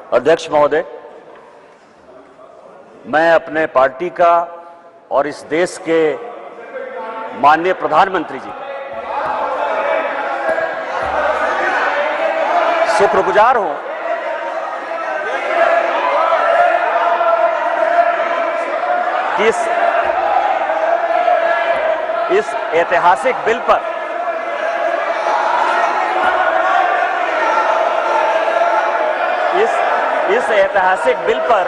अध्यक्ष महोदय, मैं अपने पार्टी का और इस देश के माननीय प्रधानमंत्री जी शुक्रगुजार हूं कि इस ऐतिहासिक बिल पर इस ऐतिहासिक बिल पर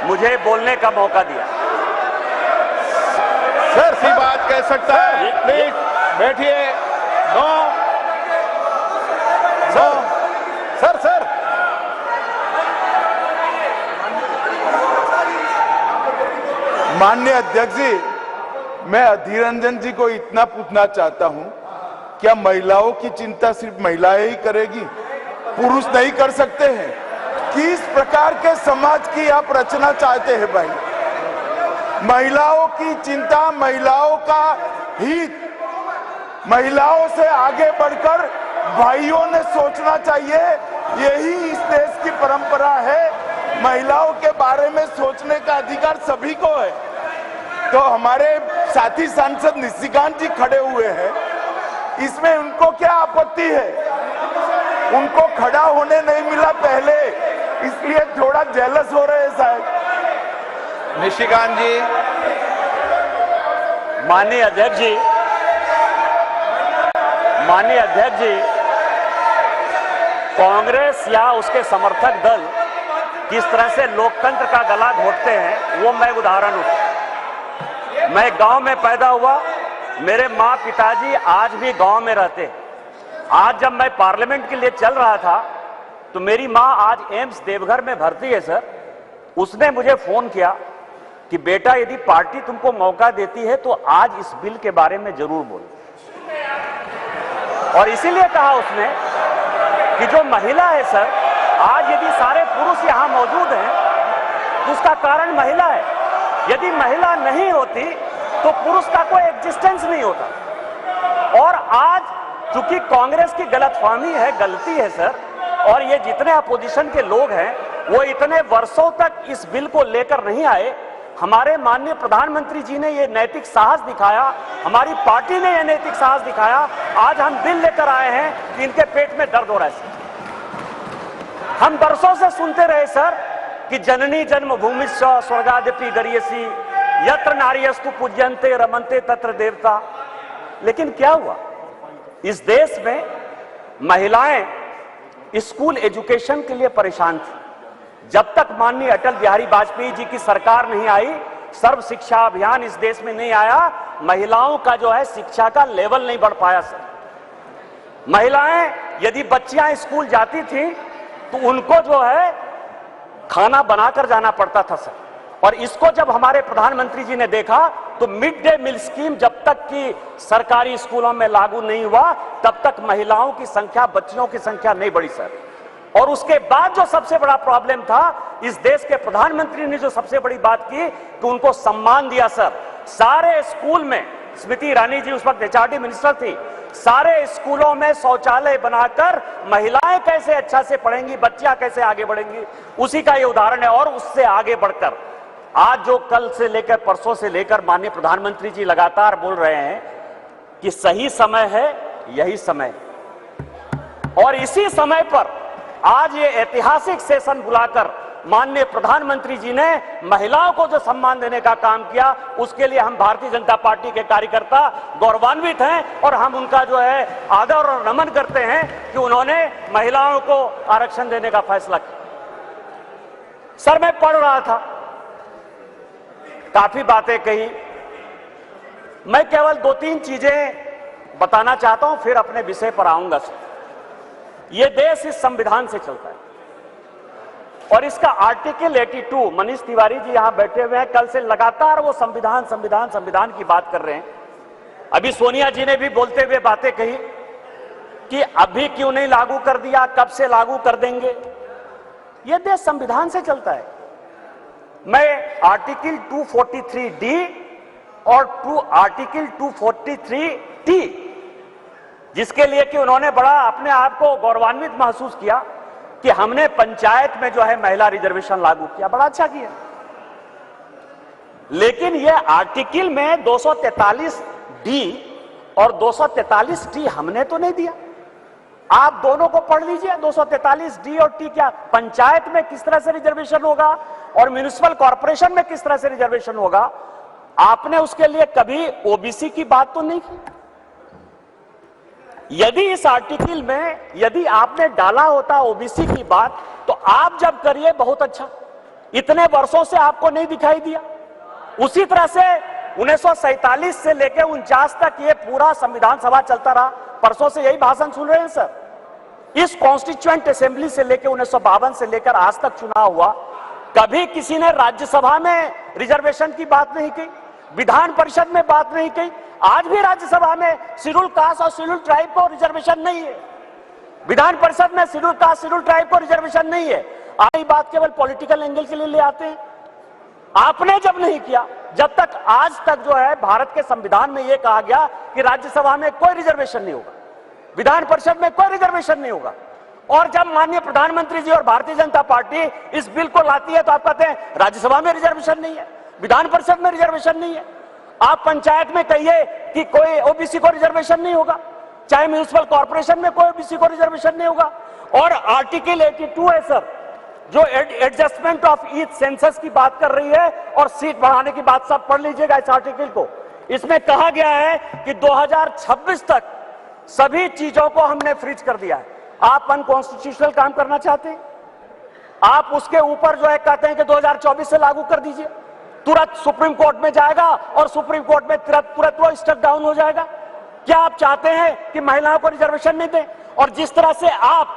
मुझे बोलने का मौका दिया। सर सी बात कह सकता है, प्लीज बैठिए। नो सर सर माननीय अध्यक्ष जी, मैं अधीर रंजन जी को इतना पूछना चाहता हूं, क्या महिलाओं की चिंता सिर्फ महिलाएं ही करेगी, पुरुष नहीं कर सकते हैं? किस प्रकार के समाज की आप रचना चाहते हैं भाई? महिलाओं की चिंता, महिलाओं का हित, महिलाओं से आगे बढ़कर भाइयों ने सोचना चाहिए। यही इस देश की परंपरा है। महिलाओं के बारे में सोचने का अधिकार सभी को है। तो हमारे साथी सांसद निशिकांत जी खड़े हुए हैं, इसमें उनको क्या आपत्ति है? उनको खड़ा होने नहीं मिला पहले, इसलिए थोड़ा जेलस हो रहे हैं शायद। निशिकांत जी। माननीय अध्यक्ष जी, कांग्रेस या उसके समर्थक दल किस तरह से लोकतंत्र का गला घोटते हैं, वो मैं उदाहरण हूं। मैं गांव में पैदा हुआ, मेरे माँ पिताजी आज भी गांव में रहते हैं। आज जब मैं पार्लियामेंट के लिए चल रहा था तो मेरी माँ आज एम्स देवघर में भर्ती है सर। उसने मुझे फोन किया कि बेटा यदि पार्टी तुमको मौका देती है तो आज इस बिल के बारे में जरूर बोलो। और इसीलिए कहा उसने कि जो महिला है सर, आज यदि सारे पुरुष यहां मौजूद हैं तो उसका कारण महिला है। यदि महिला नहीं होती तो पुरुष का कोई एग्जिस्टेंस नहीं होता। और आज चूंकि कांग्रेस की गलतफहमी है, गलती है सर, और ये जितने अपोजिशन के लोग हैं वो इतने वर्षों तक इस बिल को लेकर नहीं आए। हमारे माननीय प्रधानमंत्री जी ने ये नैतिक साहस दिखाया, हमारी पार्टी ने ये नैतिक साहस दिखाया। आज हम बिल लेकर आए हैं कि इनके पेट में दर्द हो रहा है सर। हम वर्षों से सुनते रहे सर कि जननी जन्मभूमिश्च स्वर्गादपि गरीयसी, यत्र नार्यस्तु पूज्यन्ते रमन्ते तत्र देवता। लेकिन क्या हुआ? इस देश में महिलाएं स्कूल एजुकेशन के लिए परेशान थी। जब तक माननीय अटल बिहारी वाजपेयी जी की सरकार नहीं आई, सर्व शिक्षा अभियान इस देश में नहीं आया, महिलाओं का जो है शिक्षा का लेवल नहीं बढ़ पाया सर। महिलाएं यदि बच्चियां स्कूल जाती थी तो उनको जो है खाना बनाकर जाना पड़ता था सर। और इसको जब हमारे प्रधानमंत्री जी ने देखा तो मिड डे मील स्कीम जब तक कि सरकारी स्कूलों में लागू नहीं हुआ तब तक महिलाओं की संख्या, बच्चियों की संख्या नहीं बढ़ी सर। और उसके बाद जो सबसे बड़ा प्रॉब्लम था, इस देश के प्रधानमंत्री ने जो सबसे बड़ी बात की कि उनको सम्मान दिया सर। सारे स्कूल में, स्मृति ईरानी जी उस वक्त एचआरडी मिनिस्टर थी, सारे स्कूलों में शौचालय बनाकर महिलाएं कैसे अच्छा से पढ़ेंगी, बच्चियां कैसे आगे बढ़ेंगी, उसी का ये उदाहरण है। और उससे आगे बढ़कर आज जो कल से लेकर परसों से लेकर माननीय प्रधानमंत्री जी लगातार बोल रहे हैं कि सही समय है, यही समय। और इसी समय पर आज ये ऐतिहासिक सेशन बुलाकर माननीय प्रधानमंत्री जी ने महिलाओं को जो सम्मान देने का काम किया, उसके लिए हम भारतीय जनता पार्टी के कार्यकर्ता गौरवान्वित हैं। और हम उनका जो है आदर और नमन करते हैं कि उन्होंने महिलाओं को आरक्षण देने का फैसला किया। सर मैं पढ़ रहा था, काफी बातें कही, मैं केवल 2-3 चीजें बताना चाहता हूं, फिर अपने विषय पर आऊंगा सर। यह देश इस संविधान से चलता है और इसका आर्टिकल 82, मनीष तिवारी जी यहां बैठे हुए हैं, कल से लगातार वो संविधान संविधान संविधान की बात कर रहे हैं। अभी सोनिया जी ने भी बोलते हुए बातें कही कि अभी क्यों नहीं लागू कर दिया, कब से लागू कर देंगे। यह देश संविधान से चलता है। मैं आर्टिकल 243D और आर्टिकल 243T, जिसके लिए कि उन्होंने बड़ा अपने आप को गौरवान्वित महसूस किया कि हमने पंचायत में जो है महिला रिजर्वेशन लागू किया, बड़ा अच्छा किया। लेकिन यह आर्टिकल में 243 डी और 243 टी हमने तो नहीं दिया। आप दोनों को पढ़ लीजिए, 243 डी और टी क्या पंचायत में किस तरह से रिजर्वेशन होगा और म्युनिसिपल कॉर्पोरेशन में किस तरह से रिजर्वेशन होगा। आपने उसके लिए कभी ओबीसी की बात तो नहीं की। यदि इस आर्टिकल में यदि आपने डाला होता ओबीसी की बात, तो आप जब करिए बहुत अच्छा, इतने वर्षों से आपको नहीं दिखाई दिया। उसी तरह से 1947 से लेकर 49 तक ये पूरा संविधान सभा चलता रहा। परसों से यही भाषण सुन रहे हैं सर। इस कॉन्स्टिट्यूएंट असेंबली से लेकर 1952 से लेकर आज तक चुनाव हुआ, कभी किसी ने राज्यसभा में रिजर्वेशन की बात नहीं की, विधान परिषद में बात नहीं की। आज भी राज्यसभा में शेड्यूल कास्ट और शेड्यूल ट्राइब को रिजर्वेशन नहीं है, विधान परिषद में शेड्यूल कास्ट शेड्यूल ट्राइब को रिजर्वेशन नहीं है। आई बात केवल पॉलिटिकल एंगल के लिए ले आते हैं। आपने जब नहीं किया, जब तक आज तक जो है भारत के संविधान में यह कहा गया कि राज्यसभा में कोई रिजर्वेशन नहीं होगा, विधान परिषद में कोई रिजर्वेशन नहीं होगा, और जब माननीय प्रधानमंत्री जी और भारतीय जनता पार्टी इस बिल को लाती है तो आप कहते हैं राज्यसभा में रिजर्वेशन नहीं है, विधान परिषद में रिजर्वेशन नहीं है। आप पंचायत में कहिए कि कोई ओबीसी को रिजर्वेशन नहीं होगा, चाहे म्युनिसिपल कॉर्पोरेशन में कोई ओबीसी को रिजर्वेशन नहीं होगा। और आर्टिकल 82 है सर, जो एडजस्टमेंट ऑफ ईच सेंसस की बात कर रही है और सीट बढ़ाने की बात, सब पढ़ लीजिएगा इस आर्टिकल को। इसमें कहा गया है कि 2026 तक सभी चीजों को हमने फ्रीज कर दिया है। आप अनकॉन्स्टिट्यूशनल काम करना चाहते हैं, आप उसके ऊपर जो है कहते हैं कि 2024 से लागू कर दीजिए, तुरंत सुप्रीम कोर्ट में जाएगा और सुप्रीम कोर्ट में तुरंत वो स्टक डाउन हो जाएगा। क्या आप चाहते हैं कि महिलाओं को रिजर्वेशन नहीं दें? और जिस तरह से आप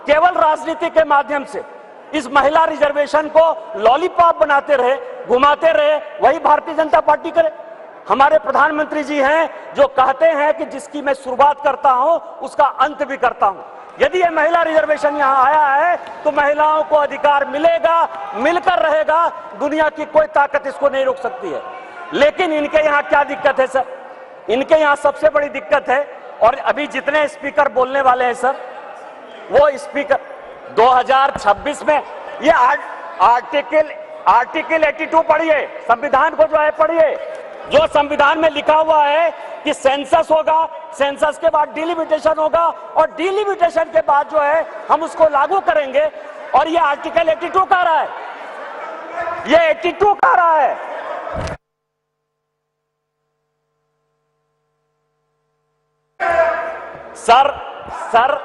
केवल राजनीति के माध्यम से इस महिला रिजर्वेशन को लॉलीपॉप बनाते रहे, घुमाते रहे, वही भारतीय जनता पार्टी करे। हमारे प्रधानमंत्री जी हैं जो कहते हैं कि जिसकी मैं शुरुआत करता हूं उसका अंत भी करता हूं। यदि ये महिला रिजर्वेशन यहां आया है तो महिलाओं को अधिकार मिलेगा, मिलकर रहेगा, दुनिया की कोई ताकत इसको नहीं रोक सकती है। लेकिन इनके यहां क्या दिक्कत है सर? इनके यहां सबसे बड़ी दिक्कत है, और अभी जितने स्पीकर बोलने वाले हैं सर, वो स्पीकर 2026 में ये आर्टिकल 82 पढ़िए, संविधान को जो है पढ़िए, जो संविधान में लिखा हुआ है कि सेंसस होगा, सेंसस के बाद डिलिमिटेशन होगा, और डिलिमिटेशन के बाद जो है हम उसको लागू करेंगे। और ये आर्टिकल 82 कह रहा है, ये 82 कह रहा है। सर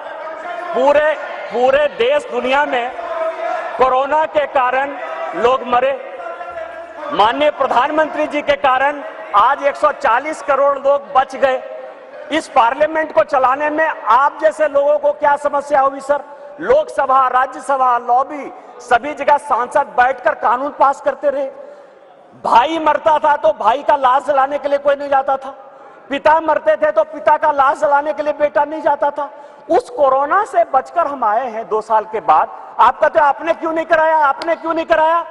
पूरे देश दुनिया में कोरोना के कारण लोग मरे, माननीय प्रधानमंत्री जी के कारण आज 140 करोड़ लोग बच गए। इस पार्लियामेंट को चलाने में आप जैसे लोगों को क्या समस्या होगी सर? लोकसभा, राज्यसभा, लॉबी, सभी जगह सांसद बैठकर कानून पास करते रहे। भाई मरता था तो भाई का लाश जलाने के लिए कोई नहीं जाता था, पिता मरते थे तो पिता का लाश जलाने के लिए बेटा नहीं जाता था। उस कोरोना से बचकर हम आए हैं 2 साल के बाद। आप कहते आपने क्यों नहीं कराया, आपने क्यों नहीं कराया?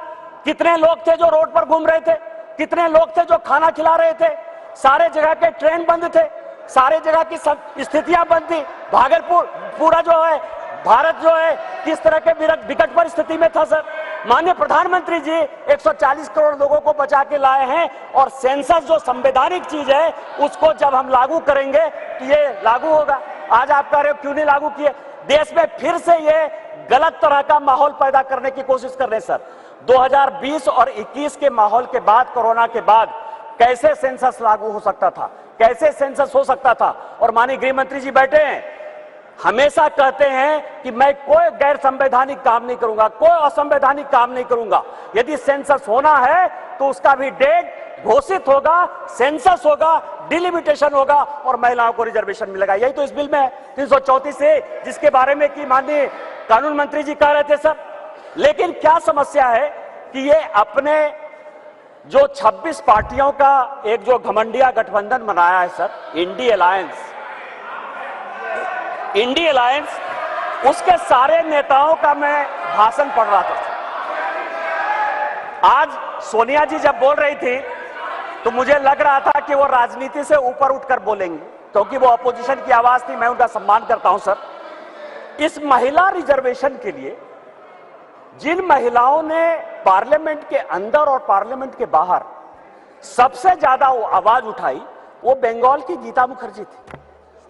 कितने लोग थे जो रोड पर घूम रहे थे, कितने लोग थे जो खाना खिला रहे थे, सारे जगह के ट्रेन बंद थे, सारे जगह की स्थितियां बंद थी। भागलपुर पूरा जो है भारत जो है किस तरह के विकट परिस्थिति में था सर। माननीय प्रधानमंत्री जी 140 करोड़ लोगों को बचा के लाए हैं, और सेंसस जो संवैधानिक चीज है उसको जब हम लागू करेंगे तो ये लागू होगा। आज आप कह रहे हो क्यों नहीं लागू किए? देश में फिर से ये गलत तरह का माहौल पैदा करने की कोशिश कर रहे हैं सर। 2020 और 21 के माहौल के बाद, कोरोना के बाद कैसे सेंसस लागू हो सकता था, कैसे सेंसस हो सकता था? और माननीय गृह मंत्री जी बैठे हैं, हमेशा कहते हैं कि मैं कोई गैर संवैधानिक काम नहीं करूंगा, कोई असंवैधानिक काम नहीं करूंगा। यदि सेंसस होना है तो उसका भी डेट घोषित होगा, सेंसस होगा, डिलिमिटेशन होगा और महिलाओं को रिजर्वेशन मिलेगा। यही तो इस बिल में है 334 से, जिसके बारे में कि माननीय कानून मंत्री जी कह रहे थे सर। लेकिन क्या समस्या है कि ये अपने जो 26 पार्टियों का एक जो घमंडिया गठबंधन बनाया है सर, इंडी अलायंस, उसके सारे नेताओं का मैं भाषण पढ़ रहा था। आज सोनिया जी जब बोल रही थी तो मुझे लग रहा था कि वो राजनीति से ऊपर उठकर बोलेंगे, क्योंकि वो अपोजिशन की आवाज थी। मैं उनका सम्मान करता हूं सर। इस महिला रिजर्वेशन के लिए जिन महिलाओं ने पार्लियामेंट के अंदर और पार्लियामेंट के बाहर सबसे ज्यादा आवाज उठाई वो बंगाल की गीता मुखर्जी थी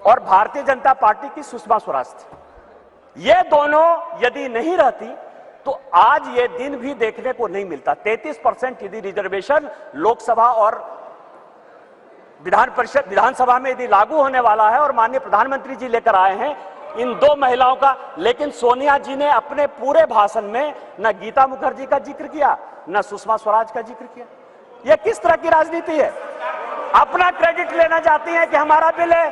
और भारतीय जनता पार्टी की सुषमा स्वराज थी। ये दोनों यदि नहीं रहती तो आज ये दिन भी देखने को नहीं मिलता। 33% यदि रिजर्वेशन लोकसभा और विधानसभा में यदि लागू होने वाला है और माननीय प्रधानमंत्री जी लेकर आए हैं इन दो महिलाओं का, लेकिन सोनिया जी ने अपने पूरे भाषण में न गीता मुखर्जी का जिक्र किया न सुषमा स्वराज का जिक्र किया। यह किस तरह की राजनीति है? अपना क्रेडिट लेना चाहती हैं कि हमारा बिल है।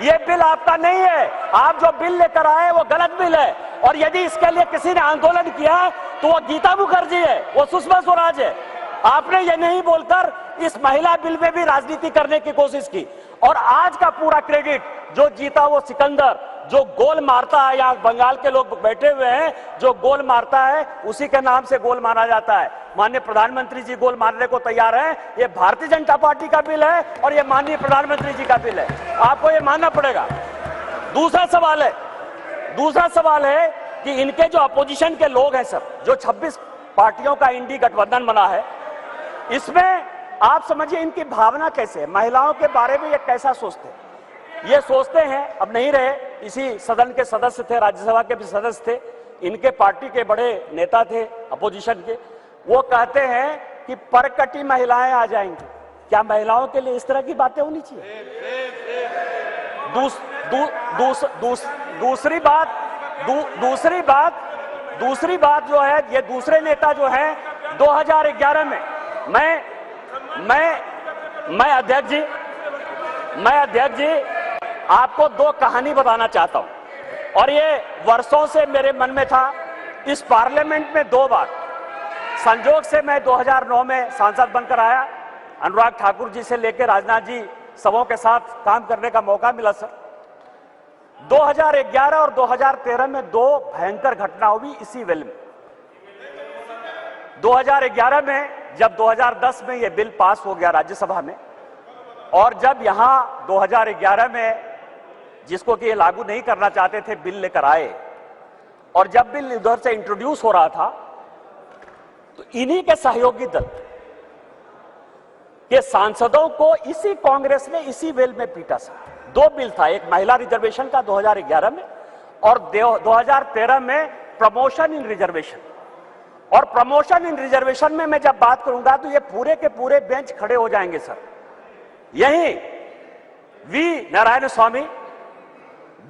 यह बिल आपका नहीं है, आप जो बिल लेकर आए वो गलत बिल है और यदि इसके लिए किसी ने आंदोलन किया तो वो गीता मुखर्जी है, वो सुषमा स्वराज है। आपने ये नहीं बोलकर इस महिला बिल में भी राजनीति करने की कोशिश की और आज का पूरा क्रेडिट जो जीता वो सिकंदर, जो गोल मारता है, यहाँ बंगाल के लोग बैठे हुए हैं, जो गोल मारता है उसी के नाम से गोल मारा जाता है। माननीय प्रधानमंत्री जी गोल मारने को तैयार हैं। ये भारतीय जनता पार्टी का बिल है और ये माननीय प्रधानमंत्री जी का बिल है, आपको ये मानना पड़ेगा। दूसरा सवाल है कि इनके जो अपोजिशन के लोग हैं सर, जो 26 पार्टियों का इंडी गठबंधन बना है, इसमें आप समझिए इनकी भावना कैसे है, महिलाओं के बारे में ये कैसा सोचते हैं। ये सोचते हैं, अब नहीं रहे, इसी सदन के सदस्य थे, राज्यसभा के भी सदस्य थे, इनके पार्टी के बड़े नेता थे अपोजिशन के, वो कहते हैं कि परकटी महिलाएं आ जाएंगी। क्या महिलाओं के लिए इस तरह की बातें होनी चाहिए? दूसरी बात जो है, ये दूसरे नेता जो है 2011 में मैं अध्यक्ष जी आपको दो कहानी बताना चाहता हूं और ये वर्षों से मेरे मन में था। इस पार्लियामेंट में 2 बार संजोग से मैं 2009 में सांसद बनकर आया, अनुराग ठाकुर जी से लेकर राजनाथ जी सबों के साथ काम करने का मौका मिला सर। 2011 और 2013 में 2 भयंकर घटना हुई इसी वेल में। 2011 में जब 2010 में यह बिल पास हो गया राज्यसभा में और जब यहां 2011 में जिसको कि ये लागू नहीं करना चाहते थे बिल लेकर आए और जब बिल उधर से इंट्रोड्यूस हो रहा था तो इन्हीं के सहयोगी दल के सांसदों को इसी कांग्रेस ने इसी वेल में पीटा सर। 2 बिल था, एक महिला रिजर्वेशन का 2011 में और 2013 में प्रमोशन इन रिजर्वेशन। और प्रमोशन इन रिजर्वेशन में मैं जब बात करूंगा तो ये पूरे के पूरे बेंच खड़े हो जाएंगे सर। यही वी नारायण स्वामी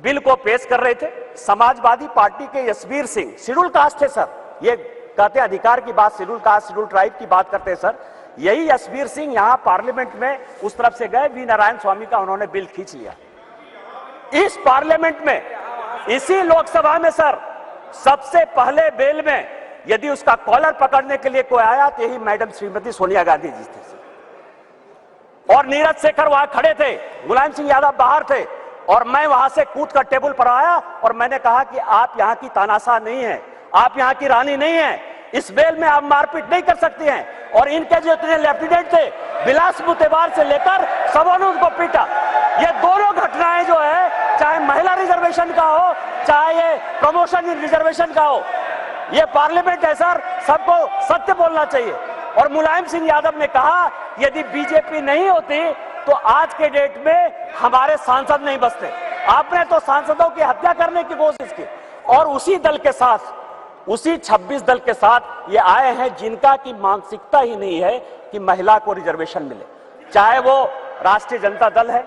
बिल को पेश कर रहे थे, समाजवादी पार्टी के यशवीर सिंह, शेड्यूल कास्ट थे सर, ये कहते अधिकार की बात, शेड्यूल कास्ट शेड्यूल ट्राइब की बात करते हैं सर। यही यशवीर सिंह यहां पार्लियामेंट में उस तरफ से गए, वी नारायण स्वामी का उन्होंने बिल खींच लिया। इस पार्लियामेंट में, इसी लोकसभा में सर, सबसे पहले बिल में यदि उसका कॉलर पकड़ने के लिए कोई आया तो यही मैडम श्रीमती सोनिया गांधी जी थे और नीरज शेखर वहां खड़े थे, मुलायम सिंह यादव बाहर थे और मैं वहां से कूद कर टेबल पर आया और मैंने कहा कि आप यहां की तानाशाह नहीं है, आप यहां की रानी नहीं है, इस बेल में आप मारपीट नहीं कर सकती हैं। और इनके जो इतने लेफ्टिनेंट थे बिलास मुतेबार से लेकर सबों ने उनको पीटा। ये दोनों घटनाएं जो है, चाहे महिला रिजर्वेशन का हो चाहे ये प्रमोशन इन रिजर्वेशन का हो, ये पार्लियामेंट है सर, सबको सत्य बोलना चाहिए। और मुलायम सिंह यादव ने कहा यदि बीजेपी नहीं होती तो आज के डेट में हमारे सांसद नहीं बचते। आपने तो सांसदों की हत्या करने की कोशिश की और उसी दल के साथ, उसी 26 दल के साथ ये आए हैं जिनका की मानसिकता ही नहीं है कि महिला को रिजर्वेशन मिले। चाहे वो राष्ट्रीय जनता दल है,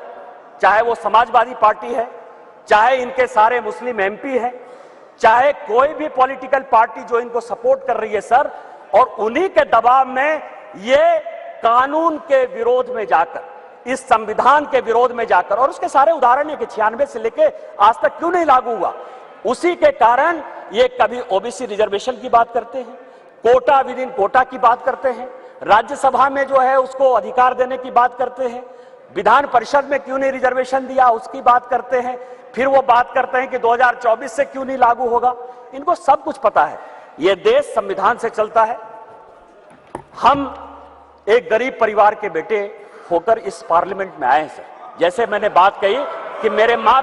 चाहे वो समाजवादी पार्टी है, चाहे इनके सारे मुस्लिम एमपी हैं, चाहे कोई भी पॉलिटिकल पार्टी जो इनको सपोर्ट कर रही है सर, और उन्हीं के दबाव में ये कानून के विरोध में जाकर, इस संविधान के विरोध में जाकर, और उसके सारे उदाहरण है कि 96 से लेके आज तक क्यों नहीं लागू हुआ, उसी के कारण ये कभी ओबीसी रिजर्वेशन की बात करते हैं, कोटा विद इन कोटा की बात करते हैं, राज्यसभा में जो है उसको अधिकार देने की बात करते हैं, विधान परिषद में क्यों नहीं रिजर्वेशन दिया उसकी बात करते हैं, फिर वो बात करते हैं कि 2024 से क्यों नहीं लागू होगा। इनको सब कुछ पता है, ये देश संविधान से चलता है। हम एक गरीब परिवार के बेटे होकर इस पार्लियामेंट में आए हैं सर। जैसे मैंने बात कही कि मेरे माँ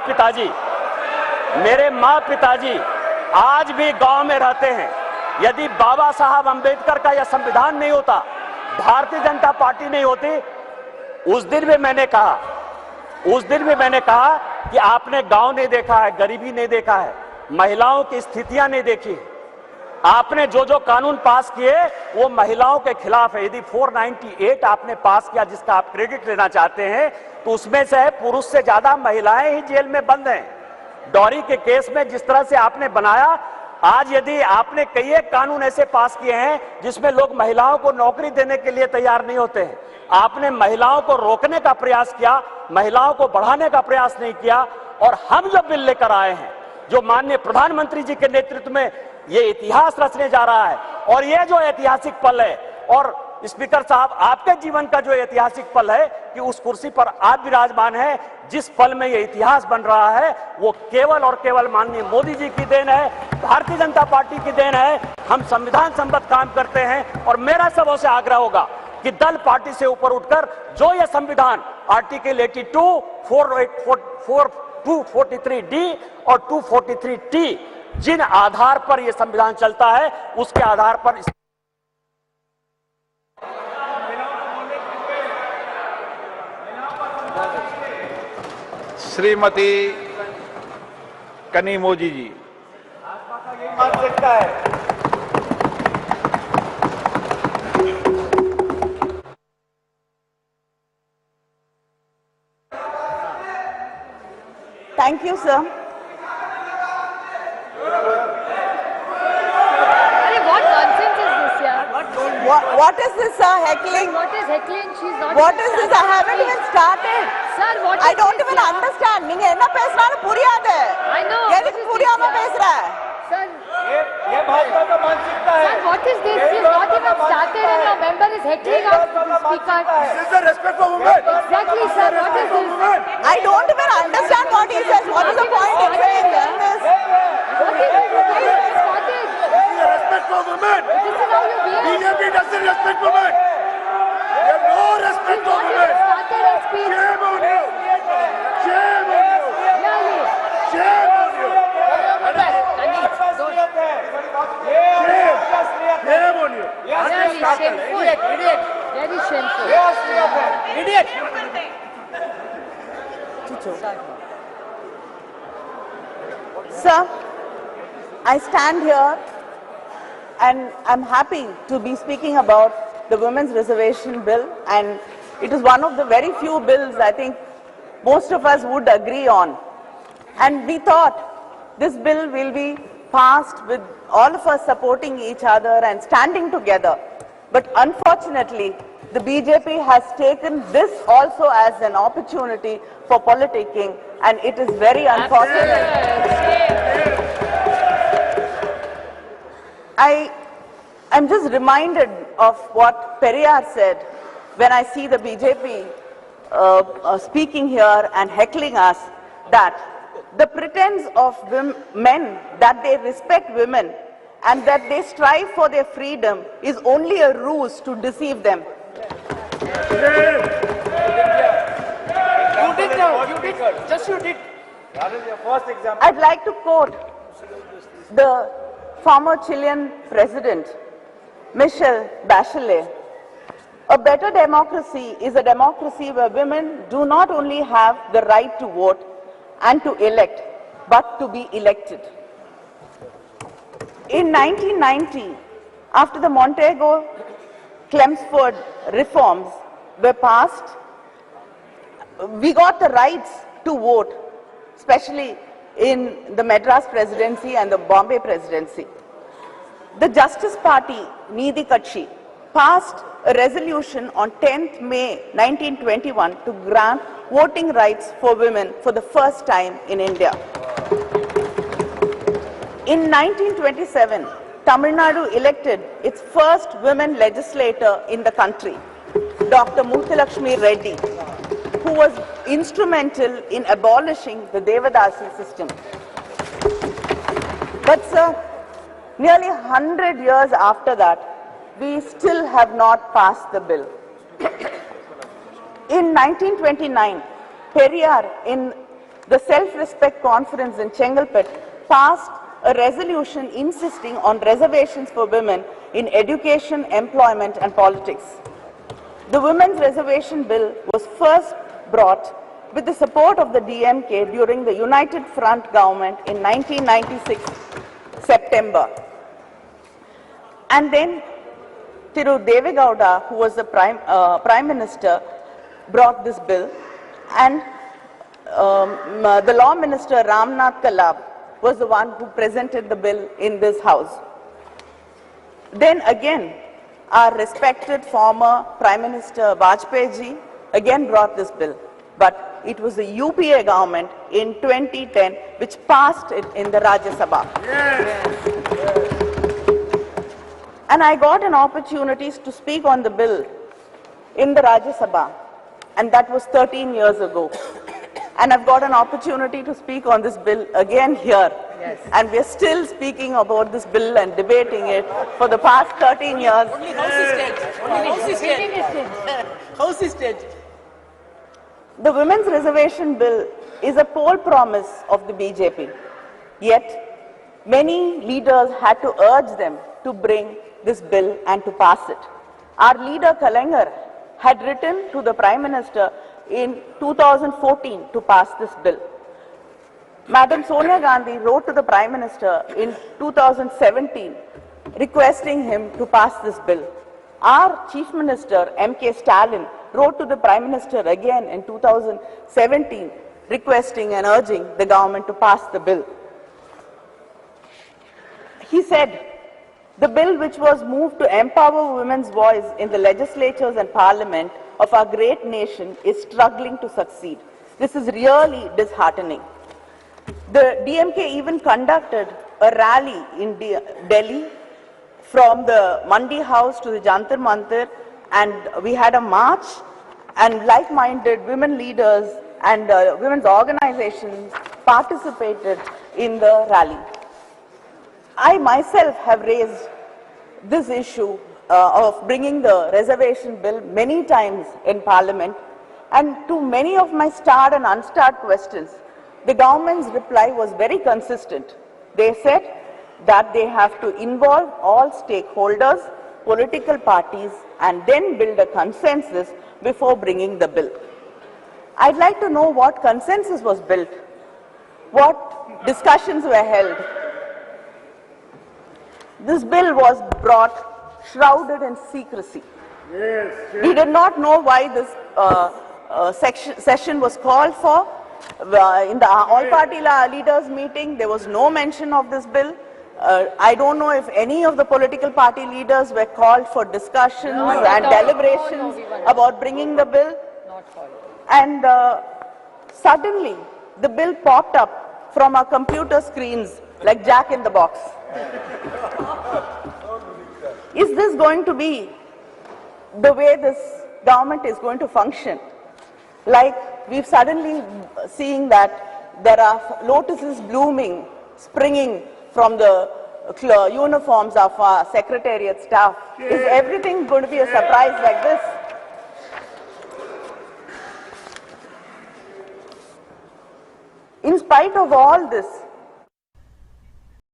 पिताजी आज भी गांव में रहते हैं, यदि बाबा साहब अंबेडकर का यह संविधान नहीं होता, भारतीय जनता पार्टी नहीं होती, उस दिन भी मैंने कहा कि आपने गांव नहीं देखा है, गरीबी नहीं देखा है, महिलाओं की स्थितियां नहीं देखी। आपने जो जो कानून पास किए वो महिलाओं के खिलाफ है। यदि 498 आपने पास किया जिसका आप क्रेडिट लेना चाहते हैं, तो उसमें से पुरुष से ज्यादा महिलाएं ही जेल में बंद हैं। डॉरी के केस में जिस तरह से आपने बनाया, आज यदि आपने कई एक कानून ऐसे पास किए हैं जिसमें लोग महिलाओं को नौकरी देने के लिए तैयार नहीं होते हैं, आपने महिलाओं को रोकने का प्रयास किया, महिलाओं को बढ़ाने का प्रयास नहीं किया। और हम जो बिल लेकर आए हैं, जो माननीय प्रधानमंत्री जी के नेतृत्व में ये इतिहास रचने जा रहा है, और ये जो ऐतिहासिक पल है, और स्पीकर साहब आपके जीवन का जो ऐतिहासिक पल है कि उस कुर्सी पर आप विराजमान हैं, जिस पल में ये इतिहास बन रहा है वो केवल और केवल माननीय मोदी जी की देन है, भारतीय जनता पार्टी की देन है। हम संविधान सम्मत काम करते हैं और मेरा सबों से आग्रह होगा कि दल पार्टी से ऊपर उठकर जो ये संविधान आर्टिकल 82, 243D और 243T जिन आधार पर यह संविधान चलता है, उसके आधार पर श्रीमती कनिमोझी जी। मान सकता है। Thank you, sir. What nonsense is this, yeah? What is this, sir? Heckling? What is heckling? She's not. What even is this? I started haven't speaking. even started. Sir, what is I don't this, even yeah? understand. நீங்க என்ன பேசுறான்னு புரியாது. I know. எனக்கு What is புரியாம this, yeah? பேசுற. Sir, ये भाजपा का मानसिकता है। sir, what is this? She's not even started and your member is heckling us, speaker. This is the respect for women. Exactly, sir. What is this? I don't even understand what he says. What is the point in saying this? What is this? Why is this started? This is the respect for women. This is how you behave. BJP doesn't respect women. They have no respect for What is women. started and speech? Shame on you. Shame on you. Really? Shame on you. Shame on you. Really shameful. Very shameful. Sir, I stand here and I'm happy to be speaking about the Women's Reservation Bill, and it is one of the very few bills I think most of us would agree on. And we thought this bill will be passed with all of us supporting each other and standing together. But unfortunately, the BJP has taken this also as an opportunity for politicking, and it is very unfortunate. I'm just reminded of what Periyar said when I see the BJP speaking here and heckling us, that the pretense of men that they respect women and that they strive for their freedom is only a ruse to deceive them. You did now. You did. Just you did. That is your first example. I'd like to quote the former Chilean president, Michelle Bachelet. A better democracy is a democracy where women do not only have the right to vote and to elect, but to be elected. In 1990, after the Montego-Chelmsford reforms were passed, we got the rights to vote, especially in the Madras presidency and the Bombay presidency. The Justice Party, Needhi Katchi, passed a resolution on 10th May 1921 to grant voting rights for women for the first time in India. In 1927, Tamil Nadu elected its first women legislator in the country, Dr. Muthulakshmi Reddy, who was instrumental in abolishing the Devadasi system. But sir, nearly 100 years after that, we still have not passed the bill. In 1929, Periyar, in the Self-Respect Conference in Chengalpet, passed a resolution insisting on reservations for women in education, employment and politics. The Women's Reservation Bill was first brought with the support of the DMK during the United Front government in 1996 September. And then Thiru Devegowda, who was the Prime Minister, brought this bill, and the Law Minister Ramnath Kalab was the one who presented the bill in this house. Then again, our respected former Prime Minister Vajpayee ji again brought this bill, but it was the UPA government in 2010 which passed it in the Rajya Sabha. And I got an opportunity to speak on the bill in the Rajya Sabha, and that was 13 years ago. And I've got an opportunity to speak on this bill again here. Yes. And we're still speaking about this bill and debating it for the past 13 years. Only House is dead. Only House is dead. House is dead. The Women's Reservation Bill is a poll promise of the BJP. Yet, many leaders had to urge them to bring this bill and to pass it. Our leader Kalangar had written to the Prime Minister in 2014 to pass this bill. Madam Sonia Gandhi wrote to the Prime Minister in 2017 requesting him to pass this bill. Our Chief Minister M.K. Stalin wrote to the Prime Minister again in 2017 requesting and urging the government to pass the bill. He said, the bill which was moved to empower women's voice in the legislatures and parliament of our great nation is struggling to succeed. This is really disheartening. The DMK even conducted a rally in Delhi from the Mandi House to the Jantar Mantar, and we had a march, and like-minded women leaders and women's organizations participated in the rally. I myself have raised this issue of bringing the reservation bill many times in Parliament, and to many of my starred and unstarred questions, the government's reply was very consistent. They said that they have to involve all stakeholders, political parties, and then build a consensus before bringing the bill. I'd like to know what consensus was built, what discussions were held. This bill was brought shrouded in secrecy. We did not know why this session was called for. In the all-party leaders meeting, there was no mention of this bill. I don't know if any of the political party leaders were called for discussions and deliberations about bringing the bill. And suddenly, the bill popped up from our computer screens like Jack in the Box. Is this going to be the way this government is going to function? Like we've suddenly seeing that there are lotuses blooming, springing from the uniforms of our secretariat staff. Is everything going to be a surprise like this? In spite of all this,